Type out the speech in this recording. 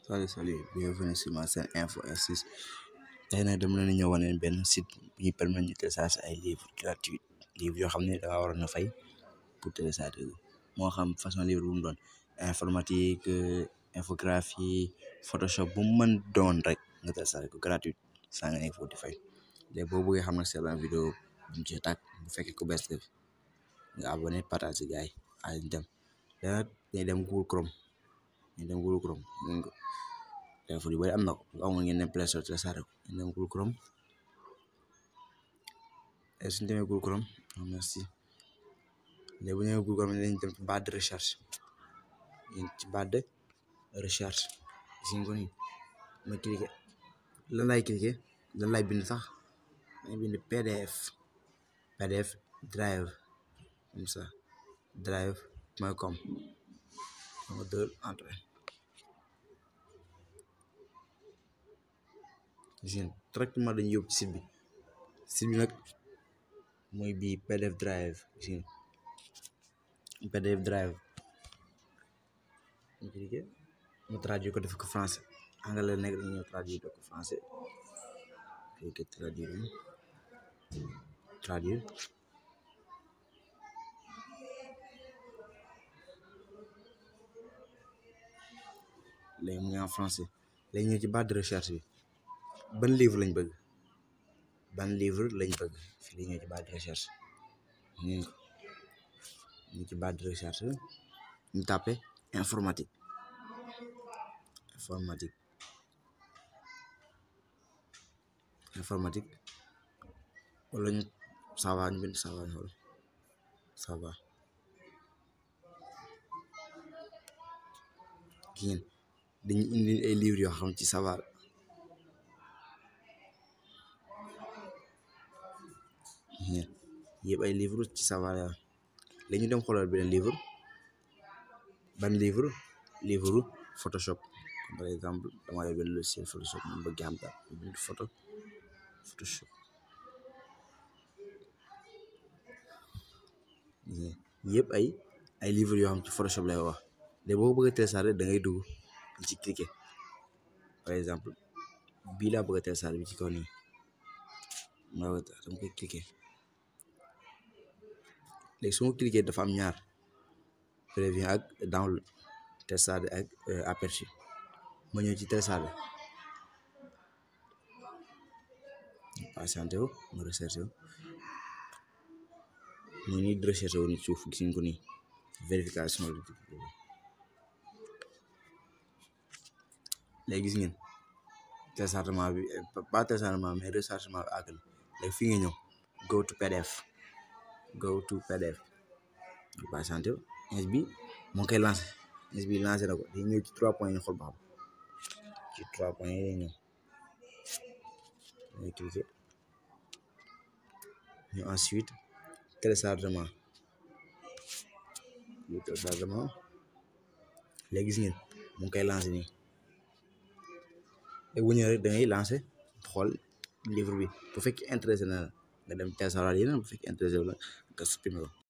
Salut, bienvenue sur ma chaîne Info S6. tey nag dama leen ñëw wane benn site bu ñuy permettre ñu télécharger ay livres gratuits livres yoo xam ne da nga waroon a fay pour télécharger moo xam façon livre bu mu doon informatique infographie photoshop bu mu mën doon rek nga télécharger ko gratuit saa nga nekk foofu di fay léegi boo bëggee xam nag c'est la vidéo bu mu ci tàkk bu fekkee ko bees nga abonné partage gars yi ay dem dañuy dem Google Chrome téléphone yu bëri am na ko amul ngeen dem Play Store téléchargé ko ngeen dem Google Chrome et suñu demee Google Chrome merci léegi bu ñu demee Google Chrome dañuy dem ci barre de recherche ci barre de recherche gis nga ko nii ma cliqué lan lay bind sax may bind PDF drive comme ça drive.com ma dër entrée directement dañuy yóbbu ci site bi nag mooy bii PDF drive PDF drive ñu cliqué mu traduire ko def ko français anglais nekk dañu ñëw traduire ko français cliqué traduire léegi mu ngi en français léegi ñëw ci barre de recherche bi ban livre lañ bëgg fii la ñëw ci barre de recherche ñu ci barre de recherche ñu tapé informatique wala ñu ça va ñu bind ça va ñu xool ça va gis ngeen dañu indi ay livres yoo xam ci ça va yëpp ay livre ci ça va la ñu dem xoolal beneen livre ban livre Photoshop par exemple dama yor benn logiciel Photoshop moom bëgg xam daal bind Photoshop yëpp ay livre yoo xam ci Photoshop lay wax léegi boo ko bëgg a télécharger da ngay dugg ci cliquer par exemple bii laa bëgg a télécharger bi ci kaw nii dama koy cliquer léegi su ma cliquer dafa am ñaar prévient ak download télécharger ak aperçu ma ñëw ci télécharger patienté wu ma recherché wu mu nii di recherché wu ni suuf gis nga ko nii vérification léegi gis ngeen téléchargement bi pas téléchargement mais rechargement bi àgg na léegi fii nga ñëw go to PDF du patienté wu ins bi moo koy lancé na ko day ñëw ci 3 points yi xool ba xam ci 3 points yi lay ñëw dañuy cliquer ñu ensuite téléchargement léegi gis ngeen mu ngi koy lancé nii léegi bu ñëwee rek da ngay lancé xool livre bi bu fekkee intéressé na la nga dem télécharger yeneen bu fekkee intéressé wu la nga supprimer ko